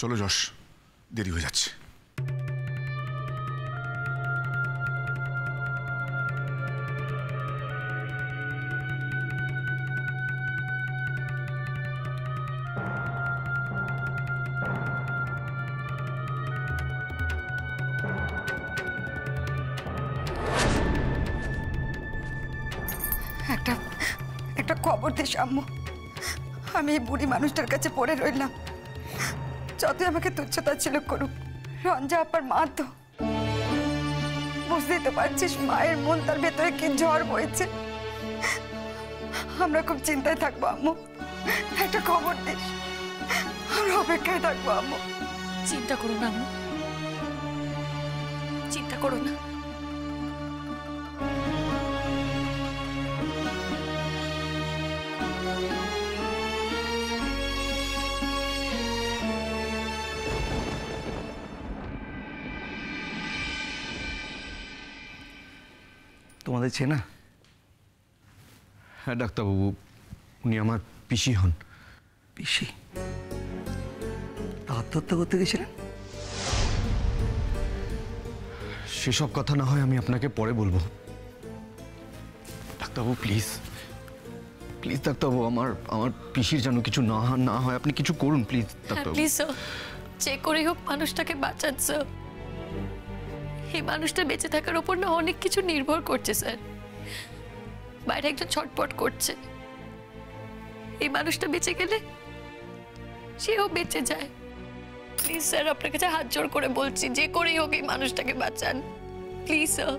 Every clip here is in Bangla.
চলো যশ, দেরি হয়ে যাচ্ছে। একটা খবর দিস আম্মু, আমি এই বুড়ি মানুষটার কাছে পড়ে রইলাম। যতই আমাকে তুচ্ছতা ছিল করুক, রঞ্জা আপার মা তো, বুঝতেই তো পারছিস মায়ের মন তার ভেতরে কি ঝড় বইছে। আমরা খুব চিন্তায় থাকবো আম্মু, একটা খবর দিস, আমরা অপেক্ষায় থাকবো আম্মু। চিন্তা করো না আম্মু, চিন্তা করো না। তোমাদের চেনা? হ্যাঁ ডাক্তারবাবু, উনি আমার পিসি হন। পিসি? আত্মহত্যা করতে গেছিলেন? সেসব কথা না হয় আমি আপনাকে পরে বলবো। ডাক্তারবাবু প্লিজ প্লিজ ডাক্তারবাবু, আমার পিসির যেন কিছু না হয়, আপনি কিছু করুন প্লিজ ডাক্তারবাবু। প্লিজ যে করে হোক মানুষটাকে বাঁচাচ্ছ। এই মানুষটা বেঁচে থাকার উপর না অনেক কিছু নির্ভর করছে স্যার। বাইরে একজন ছটপট করছে, এই মানুষটা বেঁচে গেলে সেও বেঁচে যায়। প্লিজ স্যার, আপনার কাছে হাত জোড় করে বলছি, যে করেই হোক এই মানুষটাকে বাঁচান প্লিজ স্যার।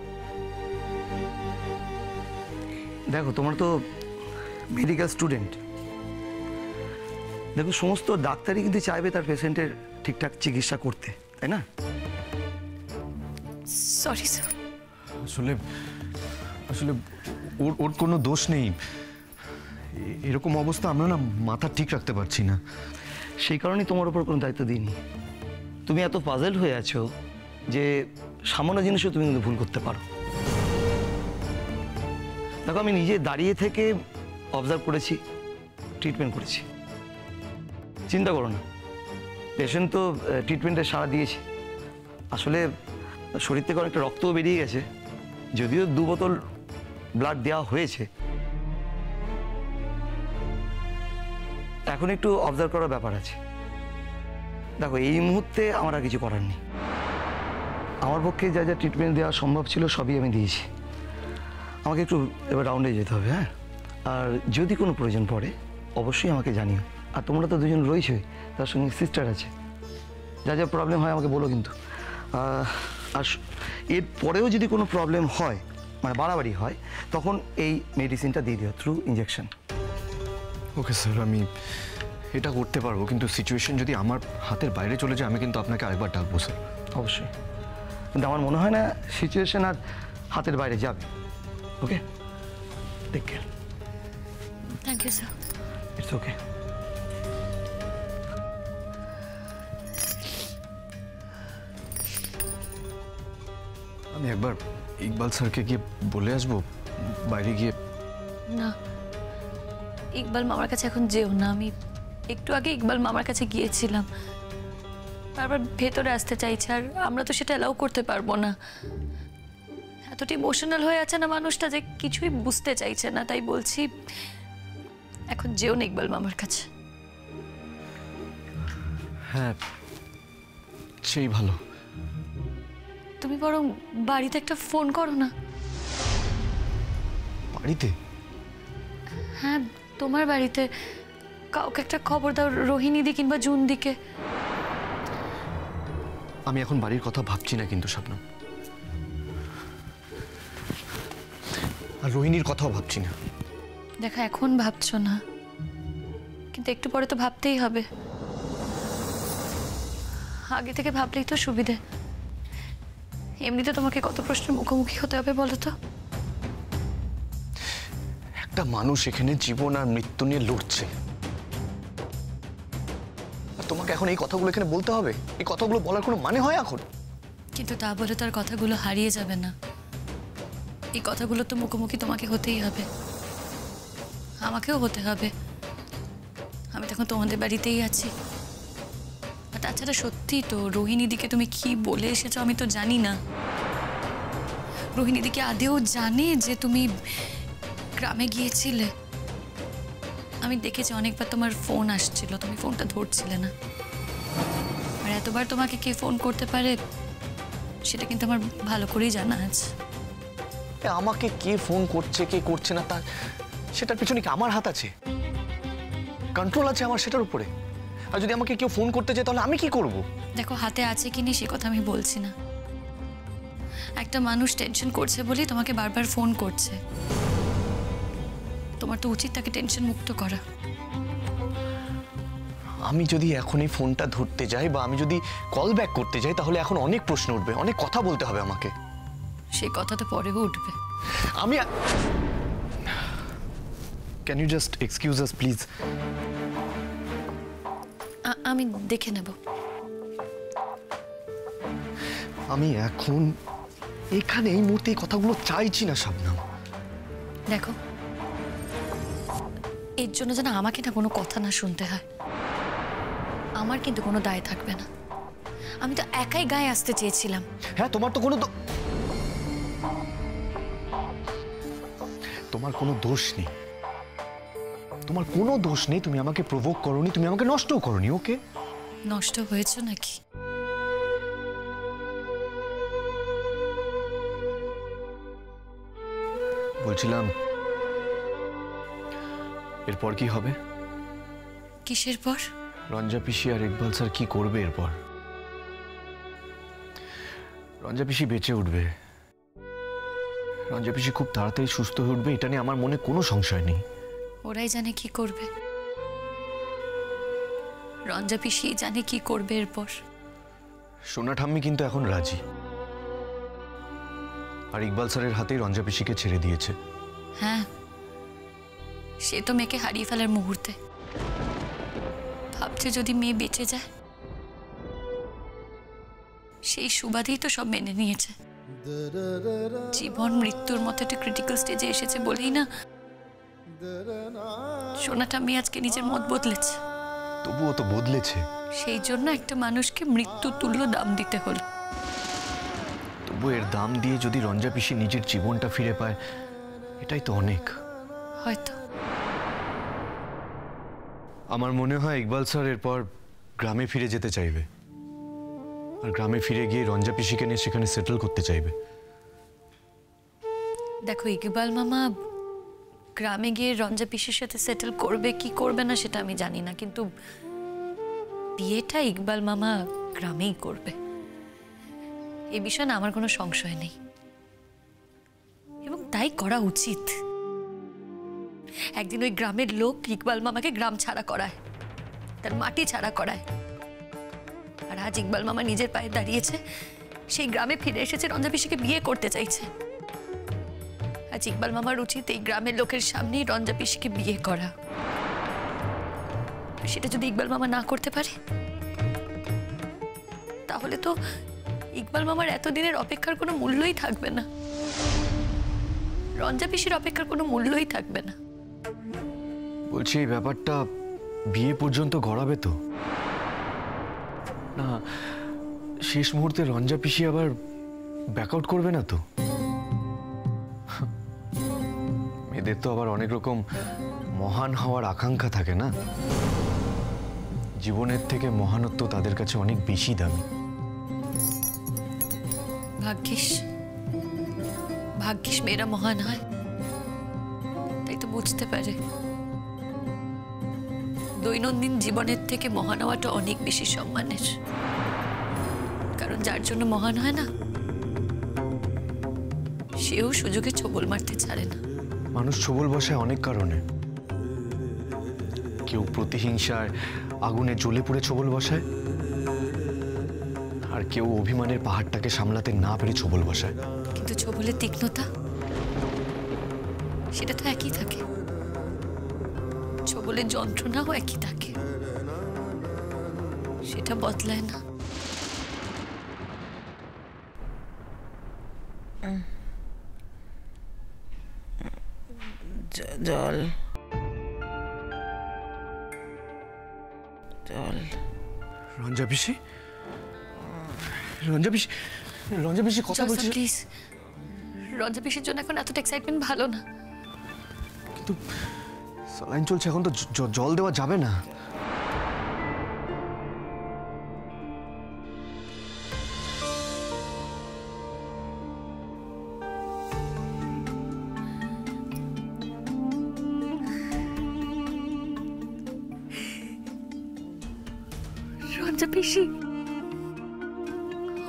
দেখো, তোমার তো মেডিকেল স্টুডেন্ট, দেখো সমস্ত ডাক্তারই কিন্তু চাইবে তার পেশেন্টের ঠিকঠাক চিকিৎসা করতে, তাই না? Sorry sir. আসলে আসলে ওর কোনো দোষ নেই। এরকম অবস্থা আমরা না মাথা ঠিক রাখতে পারছি না, সেই কারণেই তোমার উপর কোনো দায়িত্ব দিইনি। তুমি এত পাজেলড হয়ে আছো যে সামান্য জিনিসও তুমি কিন্তু ভুল করতে পারো। দেখো, আমি নিজে দাঁড়িয়ে থেকে অবজার্ভ করেছি, ট্রিটমেন্ট করেছি। চিন্তা করো না, পেশেন্ট তো ট্রিটমেন্টে সাড়া দিয়েছে। আসলে শরীর থেকে অনেকটা রক্তও বেরিয়ে গেছে, যদিও 2 বোতল ব্লাড দেওয়া হয়েছে। এখন একটু অবজার্ভ করার ব্যাপার আছে। দেখো, এই মুহূর্তে আমার আর কিছু করার নেই। আমার পক্ষে যা যা ট্রিটমেন্ট দেওয়া সম্ভব ছিল সবই আমি দিয়েছি। আমাকে একটু এবার রাউন্ডে যেতে হবে। হ্যাঁ, আর যদি কোনো প্রয়োজন পড়ে অবশ্যই আমাকে জানিও। আর তোমরা তো দুজন রয়েছই, তার সঙ্গে সিস্টার আছে। যা যা প্রবলেম হয় আমাকে বলো কিন্তু। আর এর পরেও যদি কোনো প্রবলেম হয়, মানে বাড়াবাড়ি হয়, তখন এই মেডিসিনটা দিয়ে দিও থ্রু ইঞ্জেকশন। ওকে স্যার, আমি এটা করতে পারবো, কিন্তু সিচুয়েশন যদি আমার হাতের বাইরে চলে যায় আমি কিন্তু আপনাকে আরেকবার ডাকবো স্যার। অবশ্যই, কিন্তু আমার মনে হয় না সিচুয়েশন আর হাতের বাইরে যাবে। Okay, take care. Thank you sir. It's okay. আমি একবার ইকবাল স্যারকে গিয়ে বলে আসবো বাইরে গিয়ে। না, ইকবাল মামার কাছে এখন যেও না। আমি একটু আগে ইকবাল মামার কাছে গিয়েছিলাম, বারবার ভেতরে আসতে চাইছে, আর আমরা তো সেটা অ্যালাউ করতে পারবো না। এতটা ইমোশনাল হয়ে আছে না মানুষটা যে কিছুই বুঝতে চাইছে না। তাই বলছি এখন যেও না ইকবাল মামার কাছে। হ্যাঁ, সেই ভালো। তুমি বরং বাড়িতে একটা ফোন করো না। বাড়িতে? হ্যাঁ, তোমার বাড়িতে কাউকে একটা খবর দাও, রোহিণীদি কিংবা জুনদিকে। আমি এখন বাড়ির কথা ভাবছি না কিন্তু স্বপ্ন, আর রোহিণীর কথাও ভাবছি না। দেখা, এখন ভাবছো না, কিন্তু একটু পরে তো ভাবতেই হবে। আগে থেকে ভাবলেই তো সুবিধে। এমনিতে তোমাকে কত প্রশ্নের মুখোমুখি হতে হবে বলো তো। একটা মানুষ এখানে জীবন আর মৃত্যু নিয়ে লড়ছে, আর তোমাকে এখন এই কথাগুলো এখানে বলতে হবে? এই কথাগুলো বলার কোনো মানে হয় এখন? কিন্তু তা বলে তার কথাগুলো হারিয়ে যাবে না। এই কথাগুলো তো মুখোমুখি তোমাকে হতেই হবে, আমাকেও হতে হবে। আমি তখন তোমাদের বাড়িতেই আছি, আর তাছাড়া সত্যি তো রোহিণীদিকে তুমি কি বলে এসেছো আমি তো জানি না। রোহিণীদিকে আদেও জানে যে তুমি গ্রামে গিয়েছিলে? আমি দেখেছি অনেকবার তোমার ফোন আসছিল, তুমি ফোনটা ধরছিলে না। আর এতবার তোমাকে কে ফোন করতে পারে সেটা কিন্তু আমার ভালো করেই জানা আছে। আমাকে কে ফোন করছে কে করছে না তার সেটার পিছনে কি আমার হাত আছে? কন্ট্রোল আছে আমার সেটার উপরে। আর যদি আমাকে কেউ ফোন করতে চায় তাহলে আমি কি করব? দেখো, হাতে আছে কি নেই সে কথা আমি বলছি না। একটা মানুষ টেনশন করছে বলেই তোমাকে বারবার ফোন করছে। তোমার তো উচিত তাকে টেনশন মুক্ত করা। আমি যদি এখন এই ফোনটা ধরতে যাই বা আমি যদি কল ব্যাক করতে যাই তাহলে এখন অনেক প্রশ্ন উঠবে, অনেক কথা বলতে হবে আমাকে। সেই কথা তো পরেও উঠবে। আমি can you just excuse us please? আমি দেখে নেব। আমি এখন এখানে এই মুহূর্তে এই কথাগুলো চাইছি না শাবনাম। দেখো, এর জন্য যেন আমাকে না কোনো কথা না শুনতে হয়। আমার কিন্তু কোনো দায় থাকবে না। আমি তো একাই গায়ে আসতে চেয়েছিলাম। হ্যাঁ, তোমার কোনো দোষ নেই। তোমার কোনো দোষ নেই। তুমি আমাকে প্রভোক করোনি, তুমি আমাকে নষ্টও করোনি। ওকে, নষ্ট হয়েছে নাকি? বলছিলাম এরপর কি হবে? কিসের পর? রঞ্জা পিসি আর ইকবাল স্যার কি করবে এরপর? রঞ্জা পিসি বেঁচে উঠবে, রঞ্জা পিসি খুব তাড়াতাড়ি সুস্থ হয়ে উঠবে, এটা নিয়ে আমার মনে কোনো সংশয় নেই। ওরাই জানে কি করবে। রঞ্জা পিসি জানে কি করবে এরপর। সোনা ঠাম্মি কিন্তু এখন রাজি, আর ইকবাল স্যারের হাতেই রঞ্জা পিসিকে ছেড়ে দিয়েছে। হ্যাঁ, সে তো মেয়েকে হারিয়ে ফেলার মুহূর্তে ভাবছে যদি মেয়ে বেঁচে যায়। সেই সুবাদেই তো সব মেনে নিয়েছে। জীবন মৃত্যুর মতো একটা ক্রিটিক্যাল স্টেজে এসেছে বলেই না সোনাটা মেয়ে আজকে নিজের মত বদলেছে। তবুও তো বদলেছে। সেই জন্য একটা মানুষকে মৃত্যু তুল্য দাম দিতে হলো। তবু এর দাম দিয়ে যদি রঞ্জা পিসি নিজের জীবনটা ফিরে পায় এটাই তো অনেক। হয়তো। আমার মনে হয় ইকবাল স্যার এরপর গ্রামে ফিরে যেতে চাইবে, আর গ্রামে ফিরে গিয়ে রঞ্জা পিসিকে নিয়ে সেখানে সেটেল করতে চাইবে। দেখো, ইকবাল মামা গ্রামে গিয়ে রঞ্জা পিসির সাথে সেটেল করবে কি করবে না সেটা আমি জানি না, কিন্তু বিয়েটা ইকবাল মামা গ্রামেই করবে এ বিষয়ে না আমার কোনো সংশয় নেই, এবং তাই করা উচিত। একদিন ওই গ্রামের লোক ইকবাল মামাকে গ্রাম ছাড়া করায়, তার মাটি ছাড়া করায়, আর আজ ইকবাল মামা নিজের পায়ে দাঁড়িয়েছে, সেই গ্রামে ফিরে এসেছে, রঞ্জা পিসিকে বিয়ে করতে চাইছে। আজ ইকবাল মামার উচিত এই গ্রামের লোকের সামনেই রঞ্জা পিসিকে বিয়ে করা। সেটা যদি ইকবাল মামা না করতে পারে তাহলে তো ইকবাল মামার এতদিনের অপেক্ষার কোনো মূল্যই থাকবে না, রঞ্জা পিসির অপেক্ষার কোনো মূল্যই থাকবে না। বলছি এই ব্যাপারটা বিয়ে পর্যন্ত গড়াবে তো না? শেষ মুহূর্তে রঞ্জা পিসি আবার ব্যাকআউট করবে না তো? মেয়েদের তো আবার অনেক রকম মহান হওয়ার আকাঙ্ক্ষা থাকে না? জীবনের থেকে মহানত্ব তাদের কাছে অনেক বেশি দামি। ভাগ্যিস ভাগ্যিস মেয়েরা মহান হয়, তাই তো বুঝতে পারে দৈনন্দিন জীবনের থেকে মহান হওয়াটা অনেক বেশি সম্মানের। কারণ যার জন্য মহান হয় না সেও সুযোগে ছোবল মারতে ছাড়ে না। মানুষ ছোবল বসায় অনেক কারণে। কেউ প্রতিহিংসায় আগুনে জ্বলে পুড়ে ছোবল বসায়, আর কেউ অভিমানের পাহাড়টাকে সামলাতে না পেরে ছোবল বসায়। কিন্তু ছোবলের তীক্ষ্ণতা সেটা তো একই থাকে, ছোবলের যন্ত্রণাও একই থাকে, সেটা বদলায় না। জল জল। রঞ্জা পিসি, রঞ্জা পিসি, রঞ্জা পিসি কথা বলছিস? প্লিজ, রঞ্জা পিসির জন্য এখন এতটা এক্সাইটমেন্ট ভালো না। কিন্তু স্যালাইন চলছে, এখন তো জল দেওয়া যাবে না। রঞ্জা পিসি,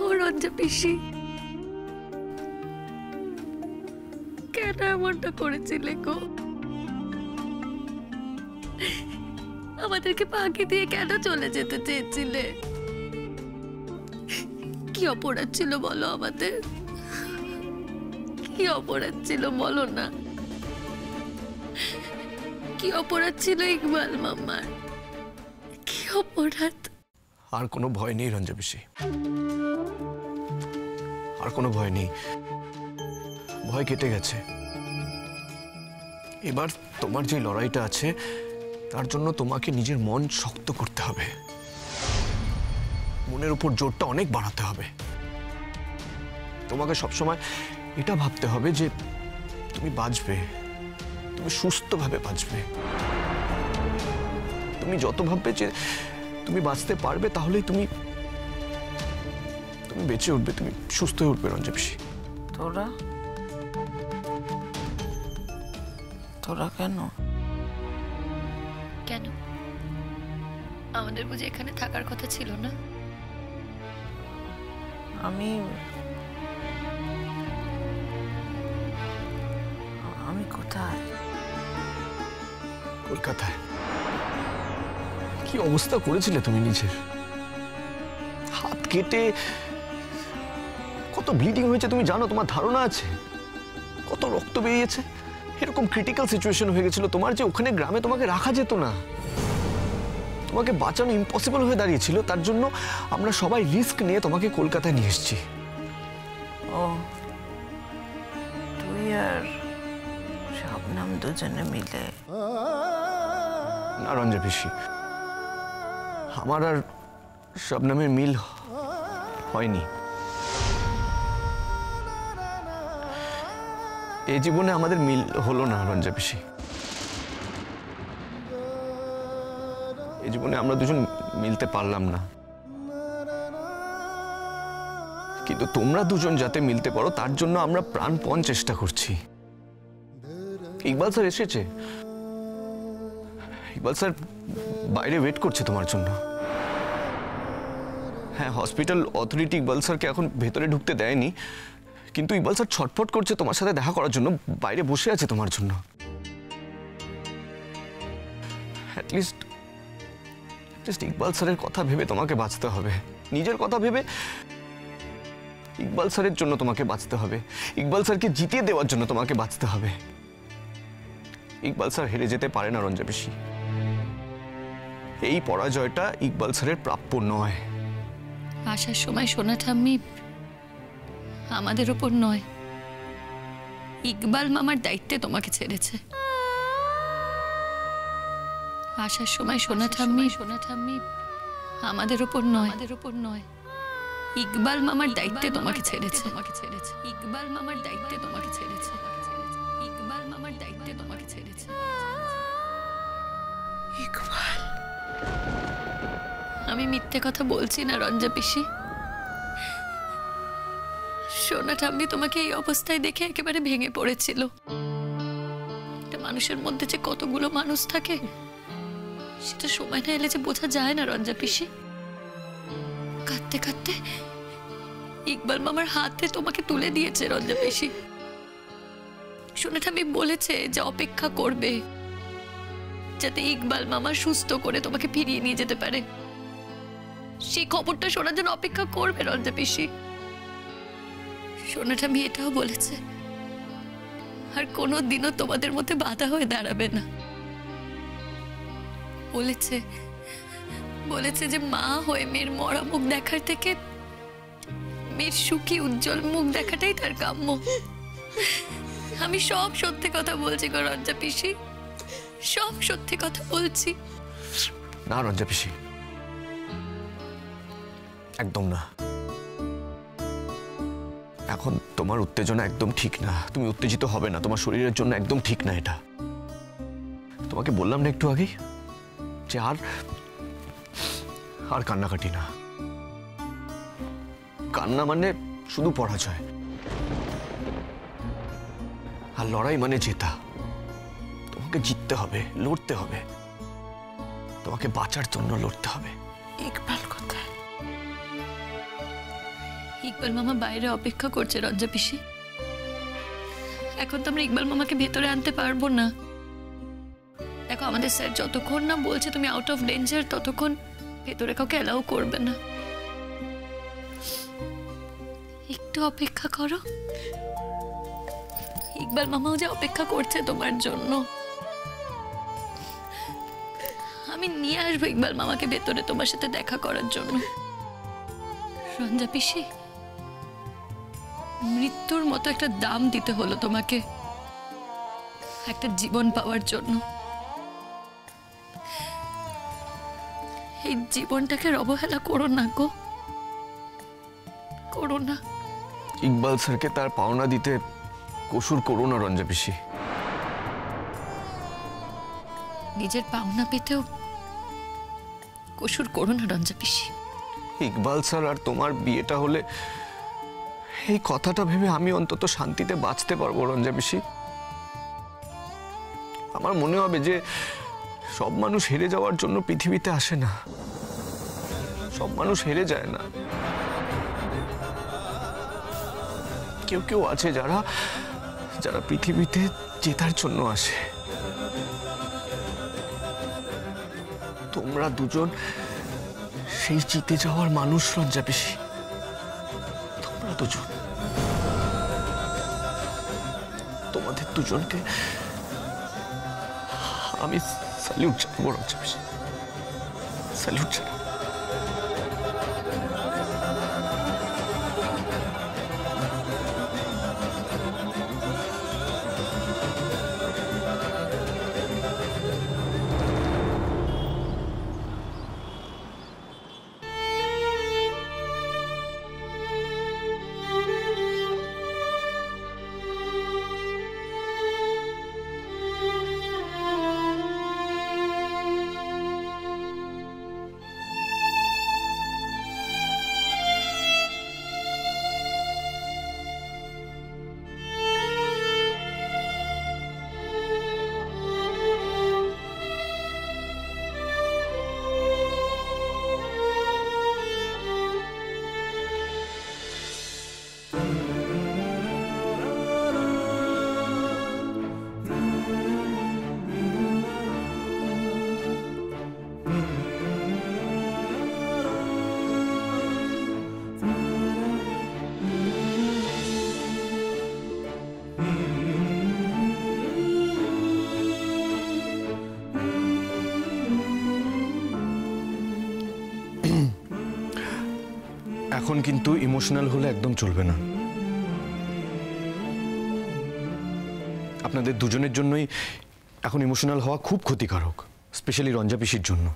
ও রঞ্জা পিসি, কেন এমনটা করেছিলে গো? আমাদেরকে ফাঁকি দিয়ে কেন চলে যেতে চেয়েছিলে? কি অপরাধ ছিল বলো আমাদের? কি অপরাধ ছিল বলো না? কি অপরাধ ছিল ইকবাল মামার? কি অপরাধ? আর কোনো ভয় নেই রঞ্জা পিসি, আর কোনো ভয় নেই। ভয় কেটে গেছে। এবার তোমার যে লড়াইটা আছে তার জন্য তোমাকে নিজের মন শক্ত করতে হবে, মনের উপর জোরটা অনেক বাড়াতে হবে। তোমাকে সবসময় এটা ভাবতে হবে যে তুমি বাঁচবে, তুমি সুস্থভাবে বাঁচবে। তুমি যত ভাববে যে তুমি বাঁচতে পারবে তাহলেই তুমি তুমি বেঁচে উঠবে, তুমি সুস্থ হয়ে উঠবে রঞ্জা পিসি। তোরা তোরা কেন? কেন? আমাদের বুঝি এখানে থাকার কথা ছিল না? আমি কোথায়? কলকাতায়। কি অবস্থা করেছিলে তুমি নিজের? হাত কেটে কত ব্লিডিং হয়েছে তুমি জানো? তোমার ধারণা আছে কত রক্ত বেরিয়েছে? এরকম ক্রিটিক্যাল সিচুয়েশন হয়ে গেছিল তোমার যে ওখানে গ্রামে তোমাকে রাখা যেত না, তোমাকে বাঁচানো ইম্পসিবল হয়ে দাঁড়িয়েছিল। তার জন্য আমরা সবাই রিস্ক নিয়ে তোমাকে কলকাতায় নিয়ে এসেছি। ও, তুই আর শবনম দুজনে মিলে? না রঞ্জা পিসি, আমার আর শবনমের মিল হয়নি। এই জীবনে আমাদের মিল হলো না রঞ্জা পিসি। এই জীবনে আমরা দুজন মিলতে পারলাম না। কিন্তু তোমরা দুজন যাতে মিলতে পারো তার জন্য আমরা প্রাণপণ চেষ্টা করছি। ইকবাল স্যার এসেছে, ইকবাল স্যার বাইরে ওয়েট করছে তোমার জন্য। হ্যাঁ, হসপিটাল অথরিটি ইকবাল স্যারকে এখন ভেতরে ঢুকতে দেয়নি, কিন্তু ইকবাল স্যার ছটফট করছে তোমার সাথে দেখা করার জন্য, বাইরে বসে আছে তোমার জন্য। অ্যাটলিস্ট ইকবাল স্যারের কথা ভেবে তোমাকে বাঁচতে হবে, নিজের কথা ভেবে ইকবাল স্যারের জন্য তোমাকে বাঁচতে হবে, ইকবাল স্যারকে জিতিয়ে দেওয়ার জন্য তোমাকে বাঁচতে হবে। ইকবাল স্যার হেরে যেতে পারে না রঞ্জা পিসি। এই পরাজয়টা ইকবাল স্যারের প্রাপ্য নয়। আসার সময় সোনা ঠাম্মি আমাদের উপর নয়, ইকবাল মামার দায়িত্বে তোমাকে ছেড়েছে। আসার সময় সোনা ঠাম্মি আমাদের উপর নয়, ইকবাল মামার দায়িত্বে তোমাকে ছেড়েছে। ইকবাল মামার দায়িত্বে তোমাকে ছেড়েছে। ইকবাল মামার দায়িত্বে তোমাকে ছেড়েছে। ইকবাল? আমি মিথ্যে কথা বলছি না রঞ্জা পিসি। সোনা ঠাম্মি তোমাকে এই অবস্থায় দেখে একেবারে ভেঙে পড়েছিল। একটা মানুষের মধ্যে যে কতগুলো মানুষ থাকে সেটা সময় না এলে যে বোঝা যায় না রঞ্জা পিসি। কাঁদতে কাঁদতে ইকবাল মামার হাতে তোমাকে তুলে দিয়েছে রঞ্জা পিসি। সোনা ঠাম্মি বলেছে যে অপেক্ষা করবে যাতে ইকবাল মামা সুস্থ করে তোমাকে ফিরিয়ে নিয়ে যেতে পারে। সেই খবরটা শোনার জন্য অপেক্ষা করবে রঞ্জা পিসি। সোনা ঠাম্মি এটাও বলেছে আর কোনোদিনও তোমাদের মধ্যে বাধা হয়ে দাঁড়াবে না। বলেছে যে মা হয়ে মেয়ের মরা মুখ দেখার থেকে মেয়ের সুখী উজ্জ্বল মুখ দেখাটাই তার কাম্য। আমি সব সত্যি কথা বলছি গো রঞ্জা পিসি, সব সত্যি কথা বলছি। না রঞ্জা পিসি, একদম না। এখন তোমার উত্তেজনা একদম ঠিক না, তুমি উত্তেজিত হবে না, তোমার শরীরের জন্য একদম ঠিক না এটা। তোমাকে বললাম না একটু আগেই যে আর কান্নাকাটি না। কান্না মানে শুধু পরাজয়, আর লড়াই মানে জেতা। তোমাকে জিততে হবে, লড়তে হবে, তোমাকে বাঁচার জন্য লড়তে হবে। ইকবাল কোথায়? ইকবাল মামা বাইরে অপেক্ষা করছে রঞ্জা পিসি। এখন তো আমরা ইকবাল মামাকে ভেতরে আনতে পারবো না। দেখো আমাদের স্যার যতক্ষণ না বলছে তুমি আউট অফ ডেঞ্জার, ততক্ষণ ভেতরে কাউকে অ্যালাউ করবে না। একটু অপেক্ষা করো, ইকবাল মামাও যে অপেক্ষা করছে তোমার জন্য। আমি নিয়ে আসবো ইকবাল মামাকে ভেতরে তোমার সাথে দেখা করার জন্য। রঞ্জা পিসি, মৃত্যুর মতো একটা দাম দিতে হলো তোমাকে একটা জীবন পাওয়ার জন্য। এই জীবনটাকে অবহেলা করো না গো, করো না। ইকবাল স্যারকে তার পাওনা দিতে কসুর করো না রঞ্জা পিসি। নিজের পাওনা পেতেও কসুর করো না রঞ্জা পিসি। ইকবাল স্যার আর তোমার বিয়েটা হলে এই কথাটা ভেবে আমি অন্তত শান্তিতে বাঁচতে পারবো রঞ্জা পিসি। আমার মনে হবে যে সব মানুষ হেরে যাওয়ার জন্য পৃথিবীতে আসে না, সব মানুষ হেরে যায় না। কেউ কেউ আছে যারা যারা পৃথিবীতে জেতার জন্য আসে। তোমরা দুজন সেই জিতে যাওয়ার মানুষ রঞ্জা পিসি, তোমরা দুজন। তোমাদের দুজনকে আমি স্যালিউট জানাবো রঞ্জা পিসি, স্যালিউট জানাবো। এখন কিন্তু ইমোশনাল হলে একদম চলবে না। আপনাদের দুজনের জন্যই এখন ইমোশনাল হওয়া খুব ক্ষতিকারক, স্পেশালি রঞ্জা পিসির জন্য।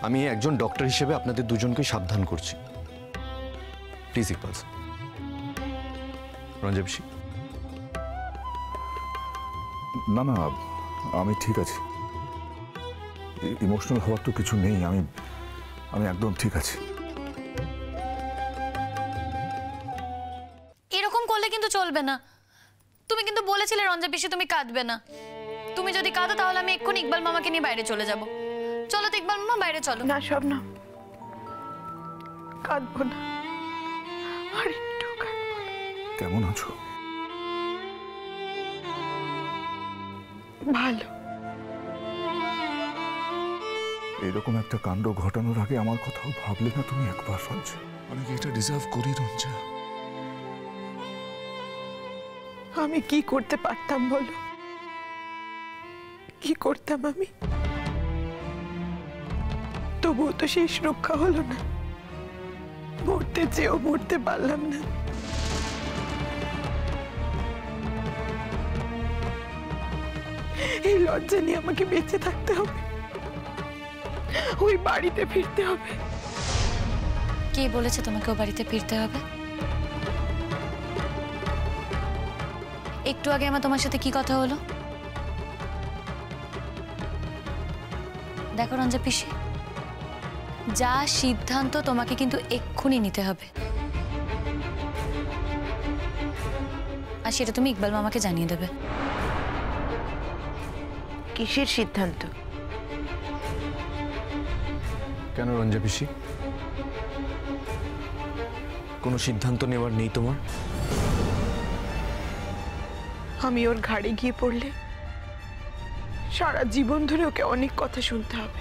আমি একজন ডক্টর হিসেবে আপনাদের দুজনকে সাবধান করছি। প্লিজ ইকবাল স্যার, রঞ্জা পিসি। না না, আমি ঠিক আছি, ইমোশনাল হওয়ার তো কিছু নেই, আমি একদম ঠিক আছি। এরকম করলে কিন্তু চলবে না। তুমি কিন্তু বলেছিলে রঞ্জা পিসি তুমি কাঁদবে না। তুমি যদি কাঁদো তাহলে আমি এক্ষুনি ইকবাল মামাকে নিয়ে বাইরে চলে যাব। চলো তো ইকবাল মামা, বাইরে চলো। না শবনম, কাঁদবো না, আর একটু কাঁদবো না। কেমন আছো? ভালো। এরকম একটা কাণ্ড ঘটানোর আগে আমার কথাও ভাবলে না তুমি একবার রঞ্জা? আমি কি এটা ডিজার্ভ করি রঞ্জা? আমি কি করতে পারতাম বলো? কি করতাম আমি? তবুও তো শেষ রক্ষা হলো না। মরতে চেয়েও মরতে পারলাম না। এই লজ্জা নিয়ে আমাকে বেঁচে থাকতে হবে, ওই বাড়িতে ফিরতে হবে। কে বলেছে তোমাকে ও বাড়িতে ফিরতে হবে? একটু আগে আমার তোমার সাথে কি কথা হলো? দেখো রঞ্জা পিসি, যা সিদ্ধান্ত তোমাকে কিন্তু এক্ষুনি নিতে হবে, আর সেটা তুমি ইকবাল মামাকে জানিয়ে দেবে। কিসের সিদ্ধান্ত? কেন রঞ্জা পিসি, কোনো সিদ্ধান্ত নেওয়ার নেই তোমার? আমি ওর ঘাড়ে গিয়ে পড়লে সারা জীবন ধরে ওকে অনেক কথা শুনতে হবে।